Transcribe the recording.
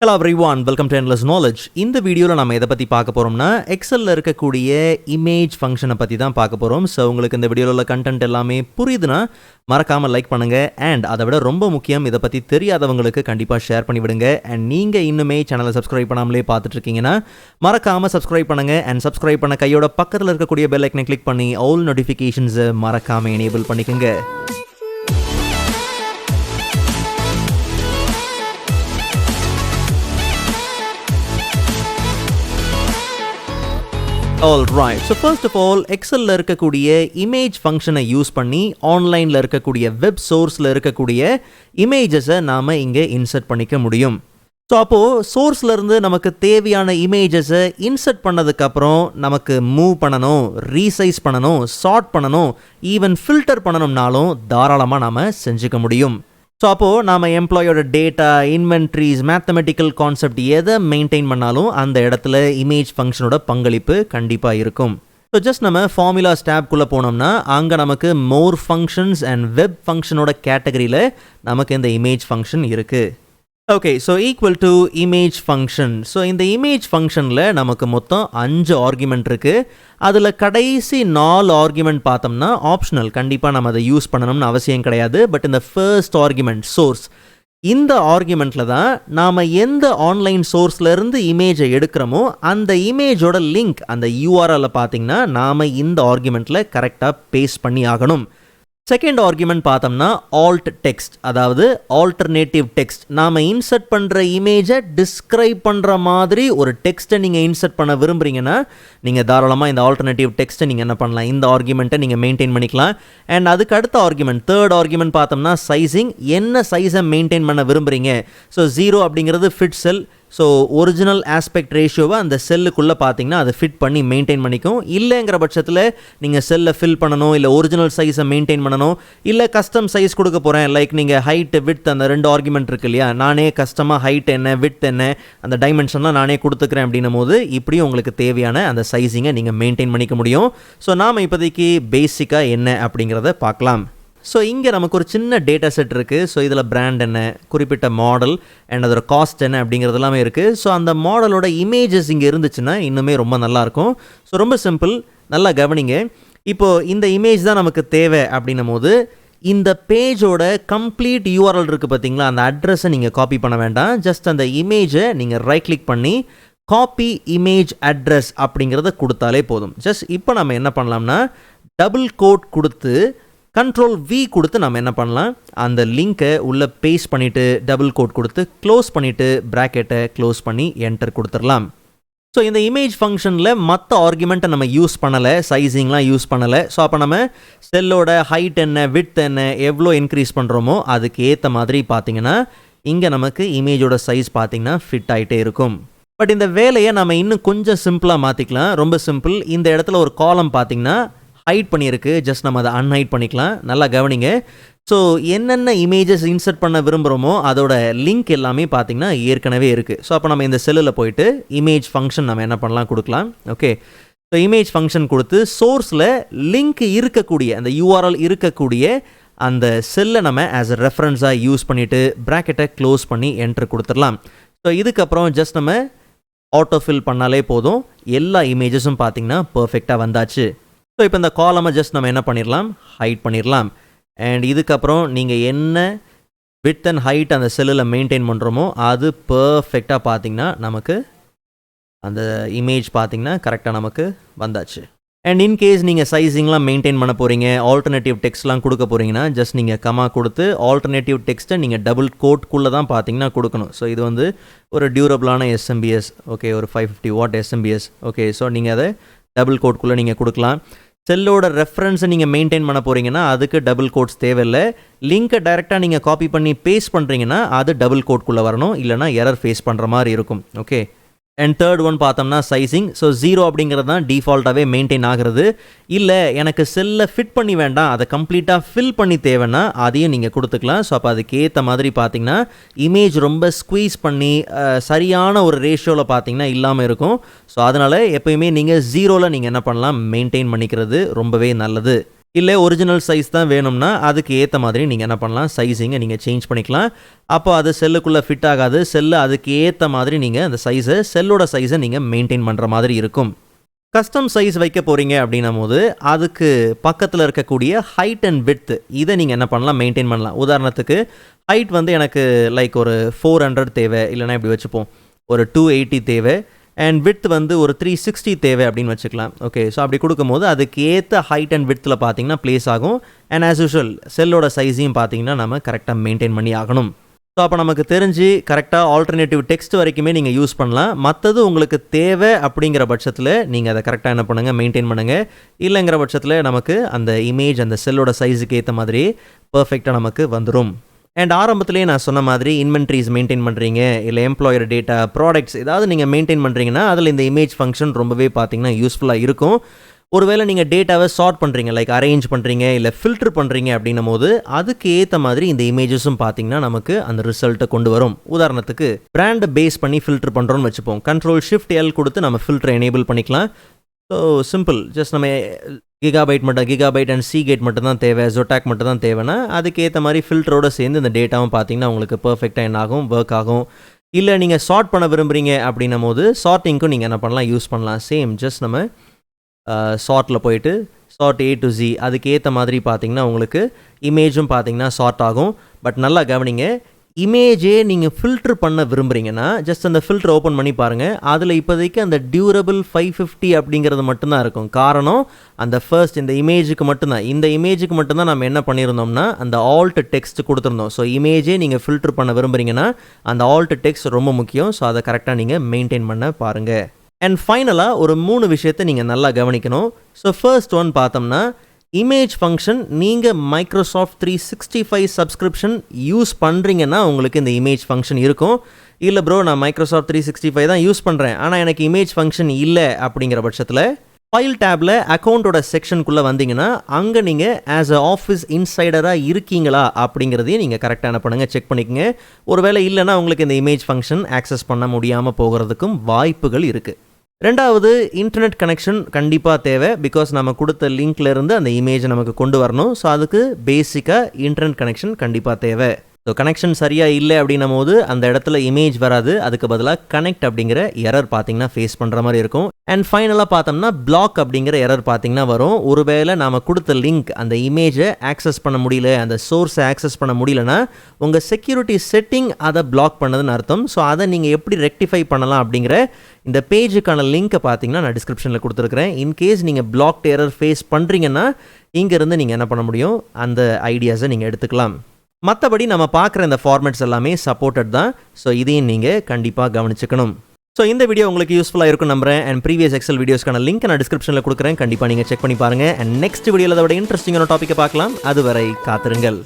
Hello everyone, welcome to Endless Knowledge. இந்த வீடியோவில் நம்ம எதை பற்றி பார்க்க போகிறோம்னா எக்ஸலில் இருக்கக்கூடிய இமேஜ் ஃபங்க்ஷனை பற்றி தான் பார்க்க போகிறோம். ஸோ உங்களுக்கு இந்த வீடியோவில் உள்ள கண்டென்ட் எல்லாமே புரியுதுன்னா மறக்காமல் லைக் பண்ணுங்கள். அண்ட் அதை விட ரொம்ப முக்கியம், இதை பற்றி தெரியாதவங்களுக்கு கண்டிப்பாக ஷேர் பண்ணி விடுங்க. அண்ட் நீங்கள் இன்னுமே சேனலை சப்ஸ்கிரைப் பண்ணாமலே பார்த்துட்டு இருக்கீங்கன்னா மறக்காமல் சப்ஸ்கிரைப் பண்ணுங்கள். அண்ட் சப்ஸ்கிரைப் பண்ண கையோட பக்கத்தில் இருக்கக்கூடிய பெல் ஐக்கனை கிளிக் பண்ணி ஆல் நோட்டிஃபிகேஷன்ஸை மறக்காமல் எனேபிள் பண்ணிக்கோங்க. Alright, so first of all, Excelல இருக்கக்கூடிய இமேஜ் ஃபங்க்ஷனை யூஸ் பண்ணி ஆன்லைனில் இருக்கக்கூடிய வெப் சோர்ஸில் இருக்கக்கூடிய இமேஜஸை நாம் இங்கே இன்சர்ட் பண்ணிக்க முடியும். ஸோ அப்போது சோர்ஸ்லேருந்து நமக்கு தேவையான இமேஜஸை இன்சர்ட் பண்ணதுக்கப்புறம் நமக்கு மூவ் பண்ணணும், ரீசைஸ் பண்ணணும், சார்ட் பண்ணணும், ஈவன் ஃபில்டர் பண்ணணும்னாலும் தாராளமாக நாம் செஞ்சுக்க முடியும். ஸோ அப்போது நாம் எம்ப்ளாயோட டேட்டா, இன்வென்ட்ரிஸ், மேத்தமெட்டிக்கல் கான்செப்ட் எதை மெயின்டைன் பண்ணாலும் அந்த இடத்துல இமேஜ் ஃபங்க்ஷனோட பங்களிப்பு கண்டிப்பாக இருக்கும். ஸோ ஜஸ்ட் நம்ம ஃபார்முலாஸ் டேப்குள்ளே போனோம்னா அங்கே நமக்கு மோர் ஃபங்க்ஷன்ஸ் அண்ட் வெப் ஃபங்க்ஷனோட கேட்டகரியில் நமக்கு இந்த இமேஜ் ஃபங்க்ஷன் இருக்குது. Okay, so equal to image function. So இந்த இமேஜ் ஃபங்க்ஷனில் நமக்கு மொத்தம் 5 ஆர்குமெண்ட் இருக்குது. அதில் கடைசி 4 ஆர்குமெண்ட் பார்த்தோம்னா ஆப்ஷனல், கண்டிப்பாக நம்ம அதை யூஸ் பண்ணணும்னு அவசியம் கிடையாது. பட் இந்த ஃபர்ஸ்ட் ஆர்குமெண்ட் சோர்ஸ், இந்த ஆர்குமெண்ட்டில் தான் நாம் எந்த ஆன்லைன் சோர்ஸ்லேருந்து இமேஜை எடுக்கிறோமோ அந்த இமேஜோட லிங்க், அந்த யூஆர்எல்லை பார்த்திங்கன்னா நாம் இந்த ஆர்குமெண்ட்டில் கரெக்டாக பேஸ்ட் பண்ணி ஆகணும். செகண்ட் ஆர்குமெண்ட் பார்த்தோம்னா ஆல்ட் டெக்ஸ்ட், அதாவது ஆல்டர்னேட்டிவ் டெக்ஸ்ட். நாம் இன்சர்ட் பண்ணுற இமேஜை டிஸ்கிரைப் பண்ணுற மாதிரி ஒரு டெக்ஸ்ட்டை நீங்கள் இன்சர்ட் பண்ண விரும்புகிறீங்கன்னா நீங்கள் தாராளமாக இந்த ஆல்டர்னேட்டிவ் டெக்ஸ்ட்டை நீங்கள் என்ன பண்ணலாம், இந்த ஆர்குமெண்ட்டை நீங்கள் மெயின்டைன் பண்ணிக்கலாம். அண்ட் அதுக்கு அடுத்த ஆர்குமெண்ட், தேர்ட் ஆர்குமெண்ட் பார்த்தோம்னா சைஸிங், என்ன சைஸை மெயின்டைன் பண்ண விரும்புகிறீங்க. ஸோ 0 அப்படிங்கிறது ஃபிட் செல். ஸோ ஒரிஜினல் ஆஸ்பெக்ட் ரேஷியோவை அந்த செல்லுக்குள்ளே பார்த்தீங்கன்னா அதை ஃபிட் பண்ணி மெயின்டைன் பண்ணிக்கும். இல்லைங்கிற பட்சத்தில் நீங்கள் செல்லை ஃபில் பண்ணணும், இல்லை ஒரிஜினல் சைஸை மெயின்டைன் பண்ணணும், இல்லை கஸ்டம் சைஸ் கொடுக்க போகிறேன். லைக் நீங்கள் ஹைட், விட்த், அந்த 2 ஆர்குமெண்ட் இருக்கு இல்லையா, நானே கஸ்டமாக ஹைட் என்ன, விட்த் என்ன, அந்த டைமென்ஷன்லாம் நானே கொடுத்துக்கிறேன் அப்படின்னும் போது இப்படியும் உங்களுக்கு தேவையான அந்த சைஸிங்கை நீங்கள் மெயின்டைன் பண்ணிக்க முடியும். ஸோ நாம் இப்போதைக்கு பேசிக்காக என்ன அப்படிங்கிறத பார்க்கலாம். ஸோ இங்கே நமக்கு ஒரு சின்ன டேட்டா செட் இருக்குது. ஸோ இதில் பிராண்ட் என்ன, குறிப்பிட்ட மாடல் அண்ட் அதோட காஸ்ட் என்ன அப்படிங்கிறது எல்லாமே இருக்குது. ஸோ அந்த மாடலோட இமேஜஸ் இங்கே இருந்துச்சுன்னா இன்னுமே ரொம்ப நல்லாயிருக்கும். ஸோ ரொம்ப சிம்பிள், நல்லா கவனிங்க. இப்போது இந்த இமேஜ் தான் நமக்கு தேவை அப்படின்னும் போது இந்த பேஜோட கம்ப்ளீட் யூஆர்எல் இருக்குது பார்த்தீங்களா, அந்த அட்ரஸை நீங்கள் காப்பி பண்ண வேண்டாம். ஜஸ்ட் அந்த இமேஜை நீங்கள் ரைட் கிளிக் பண்ணி காப்பி இமேஜ் அட்ரஸ் அப்படிங்கிறத கொடுத்தாலே போதும். ஜஸ்ட் இப்போ நம்ம என்ன பண்ணலாம்னா டபுள் கோட் கொடுத்து Ctrl+V கொடுத்து நம்ம என்ன பண்ணலாம், அந்த லிங்க்கை உள்ளே பேஸ்ட் பண்ணிவிட்டு டபுள் கோட் கொடுத்து க்ளோஸ் பண்ணிவிட்டு ப்ராக்கெட்டை க்ளோஸ் பண்ணி என்டர் கொடுத்துடலாம். ஸோ இந்த இமேஜ் ஃபங்க்ஷனில் மற்ற ஆர்குமெண்ட்டை நம்ம யூஸ் பண்ணலை, சைஸிங்லாம் யூஸ் பண்ணலை. ஸோ அப்போ நம்ம செல்லோட ஹைட் என்ன, விட்த் என்ன, எவ்வளோ இன்க்ரீஸ் பண்ணுறோமோ அதுக்கு ஏற்ற மாதிரி பார்த்திங்கன்னா இங்கே நமக்கு இமேஜோட சைஸ் பார்த்திங்கன்னா ஃபிட் ஆகிட்டே இருக்கும். பட் இந்த வேலையை நம்ம இன்னும் கொஞ்சம் சிம்பிளாக மாற்றிக்கலாம். ரொம்ப சிம்பிள். இந்த இடத்துல ஒரு காலம் பார்த்திங்கன்னா ஹைட் பண்ணியிருக்கு, ஜஸ்ட் நம்ம அதை அன்ஹைட் பண்ணிக்கலாம். நல்லா கவனிங்க. ஸோ என்னென்ன இமேஜஸ் இன்சர்ட் பண்ண விரும்புகிறோமோ அதோட லிங்க் எல்லாமே பார்த்திங்கன்னா ஏற்கனவே இருக்குது. ஸோ அப்போ நம்ம இந்த செல்லில் போயிட்டு இமேஜ் ஃபங்க்ஷன் நம்ம என்ன பண்ணலாம், கொடுக்கலாம். ஓகே, ஸோ இமேஜ் ஃபங்க்ஷன் கொடுத்து சோர்ஸில் லிங்க் இருக்கக்கூடிய அந்த யூஆர்எல் இருக்கக்கூடிய அந்த செல்லை நம்ம ஆஸ் அ ரெஃபரன்ஸாக யூஸ் பண்ணிவிட்டு ப்ராக்கெட்டை க்ளோஸ் பண்ணி என்ட்ரு கொடுத்துடலாம். ஸோ இதுக்கப்புறம் ஜஸ்ட் நம்ம ஆட்டோஃபில் பண்ணாலே போதும், எல்லா இமேஜஸும் பார்த்திங்கன்னா பர்ஃபெக்டாக வந்தாச்சு. ஸோ இப்போ இந்த காலமை ஜஸ்ட் நம்ம என்ன பண்ணிடலாம், ஹைட் பண்ணிடலாம். அண்ட் இதுக்கப்புறம் நீங்கள் என்ன விட்த் அண்ட் ஹைட் அந்த செல்லில் மெயின்டைன் பண்ணுறோமோ அது பர்ஃபெக்டாக பார்த்திங்கன்னா நமக்கு அந்த இமேஜ் பார்த்திங்கன்னா கரெக்டாக நமக்கு வந்தாச்சு. அண்ட் இன்கேஸ் நீங்கள் சைஸிங்லாம் மெயின்டைன் பண்ண போகிறீங்க, ஆல்டர்னேட்டிவ் டெக்ஸ்ட்லாம் கொடுக்க போகிறீங்கன்னா ஜஸ்ட் நீங்கள் கமா கொடுத்து ஆல்டர்னேட்டிவ் டெக்ஸ்ட்டை நீங்கள் டபுள் கோட்குள்ளே தான் பார்த்தீங்கன்னா கொடுக்கணும். ஸோ இது வந்து ஒரு டியூரபிளான எஸ்எம்பிஎஸ், ஓகே, ஒரு 550 வாட் எஸ்எம்பிஎஸ். ஓகே, ஸோ நீங்கள் அதை டபுள் கோட்குள்ளே நீங்கள் கொடுக்கலாம். செல்லோட ரெஃபரன்ஸை நீங்கள் மெயின்டைன் பண்ண போகிறீங்கன்னா அதுக்கு டபுள் கோட்ஸ் தேவையில்லை. லிங்க்கை டைரெக்டாக நீங்கள் காப்பி பண்ணி பேஸ்ட் பண்ணுறீங்கன்னா அது டபுள் கோட்குள்ளே வரணும், இல்லைனா எரர் ஃபேஸ் பண்ணுற மாதிரி இருக்கும். ஓகே, அண்ட் தேர்ட் ஒன் பார்த்தோம்னா சைஸிங். ஸோ 0 அப்படிங்கிறது தான் டிஃபால்ட்டாகவே மெயின்டைன் ஆகிறது. இல்லை எனக்கு செல்லை ஃபிட் பண்ணி வேண்டாம், அதை கம்ப்ளீட்டாக ஃபில் பண்ணி தேவைன்னா அதையும் நீங்கள் கொடுத்துக்கலாம். ஸோ அப்போ அதுக்கு ஏற்ற மாதிரி பார்த்தீங்கன்னா இமேஜ் ரொம்ப ஸ்குவீஸ் பண்ணி சரியான ஒரு ரேஷியோவில் பார்த்தீங்கன்னா இல்லாமல் இருக்கும். ஸோ அதனால் எப்போயுமே நீங்கள் 0ல் நீங்கள் என்ன பண்ணலாம், மெயின்டைன் பண்ணிக்கிறது ரொம்பவே நல்லது. இல்லை ஒரிஜினல் சைஸ் தான் வேணும்னா அதுக்கு ஏற்ற மாதிரி நீங்கள் என்ன பண்ணலாம், சைஸிங்கை நீங்கள் சேஞ்ச் பண்ணிக்கலாம். அப்போ அது செல்லுக்குள்ளே ஃபிட் ஆகாது. செல்லு அதுக்கு ஏற்ற மாதிரி நீங்கள் அந்த சைஸை, செல்லோட சைஸை நீங்கள் மெயின்டைன் பண்ணுற மாதிரி இருக்கும். கஸ்டம் சைஸ் வைக்க போகிறீங்க அப்படின்னும் போது அதுக்கு பக்கத்தில் இருக்கக்கூடிய ஹைட் அண்ட் விட்த் இதை நீங்கள் என்ன பண்ணலாம், மெயின்டைன் பண்ணலாம். உதாரணத்துக்கு ஹைட் வந்து எனக்கு லைக் ஒரு 400 தேவை, இல்லைனா இப்படி வச்சுப்போம் ஒரு 280 தேவை, அண்ட் விட்த் வந்து ஒரு 360 தேவை அப்படின்னு வச்சுக்கலாம். ஓகே, ஸோ அப்படி கொடுக்கும்போது அதுக்கு ஏற்ற ஹைட் அண்ட் விட்த்தில் பார்த்தீங்கன்னா ப்ளேஸ் ஆகும். அண்ட் ஆஸ் யூஷுவல் செல்லோட சைஸையும் பார்த்தீங்கன்னா நம்ம கரெக்டாக மெயின்டைன் பண்ணி ஆகணும். ஸோ அப்போ நமக்கு தெரிஞ்சு கரெக்டாக ஆல்டர்னேட்டிவ் டெக்ஸ்ட் வரைக்குமே நீங்கள் யூஸ் பண்ணலாம். மற்றது உங்களுக்கு தேவை அப்படிங்கிற பட்சத்தில் நீங்கள் அதை கரெக்டாக என்ன பண்ணுங்கள், மெயின்டைன் பண்ணுங்கள். இல்லைங்கிற பட்சத்தில் நமக்கு அந்த இமேஜ் அந்த செல்லோட சைஸுக்கு ஏற்ற மாதிரி பர்ஃபெக்டாக நமக்கு வந்துடும். அண்ட் ஆரம்பத்திலேயே நான் சொன்ன மாதிரி இன்வென்ட்ரிஸ் மெயின்டைன் பண்ணுறீங்க, இல்லை எம்ப்ளாயர் டேட்டா, ப்ராடக்ட்ஸ் ஏதாவது நீங்கள் மெயின்டைன் பண்ணுறீங்கன்னா அதில் இந்த இமேஜ் ஃபங்க்ஷன் ரொம்பவே பார்த்தீங்கன்னா யூஸ்ஃபுல்லாக இருக்கும். ஒருவேளை நீங்கள் டேட்டாவை சார்ட் பண்ணுறீங்க, லைக் அரேஞ்ச் பண்ணுறீங்க, இல்லை ஃபில்டர் பண்ணுறீங்க அப்படின்னும் போது அதுக்கு ஏற்ற மாதிரி இந்த இமேஜஸும் பார்த்தீங்கன்னா நமக்கு அந்த ரிசல்ட்டை கொண்டு வரும். உதாரணத்துக்கு பிராண்டை பேஸ் பண்ணி ஃபில்டர் பண்ணுறோன்னு வச்சுப்போம். Ctrl+Shift+L கொடுத்து நம்ம ஃபில்டரை எனேபிள் பண்ணிக்கலாம். ஸோ சிம்பிள், ஜஸ்ட் நம்ம கிகாபைட் அண்ட் சீகேட் மட்டும் தான் தேவை, ஜொட்டாக் மட்டும் தான் தேவைன்னா அதுக்கேற்ற மாதிரி ஃபில்டரோடு சேர்ந்து இந்த டேட்டாவும் பார்த்தீங்கன்னா உங்களுக்கு பர்ஃபெக்டாக என்ன ஆகும், ஒர்க் ஆகும். இல்லை நீங்கள் சார்ட் பண்ண விரும்புகிறீங்க அப்படின்னும் போது சார்ட்டிங்க்கும் நீங்கள் என்ன பண்ணலாம், யூஸ் பண்ணலாம். சேம் ஜஸ்ட் நம்ம சார்ட்டில் போயிட்டு சார்ட் A to Z அதுக்கேற்ற மாதிரி பார்த்தீங்கன்னா உங்களுக்கு இமேஜும் பார்த்தீங்கன்னா சார்ட் ஆகும். பட் நல்லா கவனிங்க, இமேஜே நீங்கள் ஃபில்டர் பண்ண விரும்புகிறீங்கன்னா ஜஸ்ட் அந்த ஃபில்டர் ஓப்பன் பண்ணி பாருங்கள். அதில் இப்போதைக்கு அந்த டியூரபிள் 550 அப்படிங்கிறது மட்டும்தான் இருக்கும். காரணம் அந்த ஃபர்ஸ்ட் இந்த இமேஜுக்கு மட்டும்தான், இந்த இமேஜுக்கு மட்டும்தான் நம்ம என்ன பண்ணியிருந்தோம்னா அந்த ஆல்ட் டெக்ஸ்ட் கொடுத்துருந்தோம். ஸோ இமேஜே நீங்கள் ஃபில்டர் பண்ண விரும்புகிறீங்கன்னா அந்த ஆல்ட் டெக்ஸ்ட் ரொம்ப முக்கியம். ஸோ அதை கரெக்டாக நீங்கள் மெயின்டைன் பண்ண பாருங்கள். அண்ட் ஃபைனலாக ஒரு 3 விஷயத்தை நீங்கள் நல்லா கவனிக்கணும். ஸோ ஃபர்ஸ்ட் ஒன் பார்த்தோம்னா இமேஜ் ஃபங்க்ஷன் நீங்கள் மைக்ரோசாஃப்ட் 365 சப்ஸ்கிரிப்ஷன் யூஸ் பண்ணுறீங்கன்னா உங்களுக்கு இந்த இமேஜ் ஃபங்க்ஷன் இருக்கும். இல்லை ப்ரோ நான் மைக்ரோசாஃப்ட் 365 தான் யூஸ் பண்ணுறேன் ஆனால் எனக்கு இமேஜ் ஃபங்க்ஷன் இல்லை அப்படிங்கிற பட்சத்தில் ஃபைல் டேப்பில் அக்கௌண்ட்டோட செக்ஷனுக்குள்ளே வந்தீங்கன்னா அங்கே நீங்கள் ஆஸ் அ ஆஃபீஸ் இன்சைடராக இருக்கீங்களா அப்படிங்கிறதையும் நீங்கள் கரெக்டாக என்ன பண்ணுங்கள், செக் பண்ணிக்கங்க. ஒருவேளை இல்லைன்னா உங்களுக்கு இந்த இமேஜ் ஃபங்க்ஷன் ஆக்சஸ் பண்ண முடியாமல் போகிறதுக்கும் வாய்ப்புகள் இருக்குது. ரெண்டாவது, இன்டர்நெட் கனெக்ஷன் கண்டிப்பாக தேவை. பிகாஸ் நம்ம கொடுத்த லிங்க்லேருந்து அந்த இமேஜை நமக்கு கொண்டு வரணும். ஸோ அதுக்கு பேசிக்காக இன்டர்நெட் கனெக்ஷன் கண்டிப்பாக தேவை. ஸோ கனெக்ஷன் சரியாக இல்லை அப்படின்னும் போது அந்த இடத்துல இமேஜ் வராது, அதுக்கு பதிலாக கனெக்ட் அப்படிங்கிற எரர் பார்த்தீங்கன்னா ஃபேஸ் பண்ணுற மாதிரி இருக்கும். அண்ட் ஃபைனலாக பார்த்தோம்னா பிளாக் அப்படிங்கிற எரர் பார்த்தீங்கன்னா வரும். ஒருவேளை நாம் கொடுத்த லிங்க் அந்த இமேஜை ஆக்சஸ் பண்ண முடியல, அந்த சோர்ஸை ஆக்சஸ் பண்ண முடியலன்னா உங்கள் செக்யூரிட்டி செட்டிங் அதை பிளாக் பண்ணதுன்னு அர்த்தம். ஸோ அதை நீங்கள் எப்படி ரெக்டிஃபை பண்ணலாம் அப்படிங்கிற இந்த பேஜுக்கான லிங்க்கை பார்த்தீங்கன்னா நான் டிஸ்கிரிப்ஷனில் கொடுத்துருக்குறேன். இன்கேஸ் நீங்கள் பிளாக் எரர் ஃபேஸ் பண்ணுறீங்கன்னா இங்கேருந்து நீங்கள் என்ன பண்ண முடியும், அந்த ஐடியாஸை நீங்கள் எடுத்துக்கலாம். மற்றபடி நம்ம பார்க்குற இந்த ஃபார்மேட்ஸ் எல்லாமே சப்போர்ட்டட் தான். ஸோ இதையும் நீங்கள் கண்டிப்பாக கவனிச்சுக்கணும். ஸோ இந்த வீடியோ உங்களுக்கு யூஸ்ஃபுல்லாக இருக்கும் நம்புறேன். அண்ட் ப்ரீவியஸ் எக்ஸல் வீடியோஸ்க்கான லிங்க் நான் டிஸ்கிரிப்ஷனில் கொடுக்குறேன், கண்டிப்பாக நீங்கள் செக் பண்ணி பாருங்கள். அண்ட் நெக்ஸ்ட் வீடியோவில் அதோட இன்ட்ரெஸ்டிங்கான டாப்பிக்கை பார்க்கலாம். அதுவரை காத்திருங்கள்.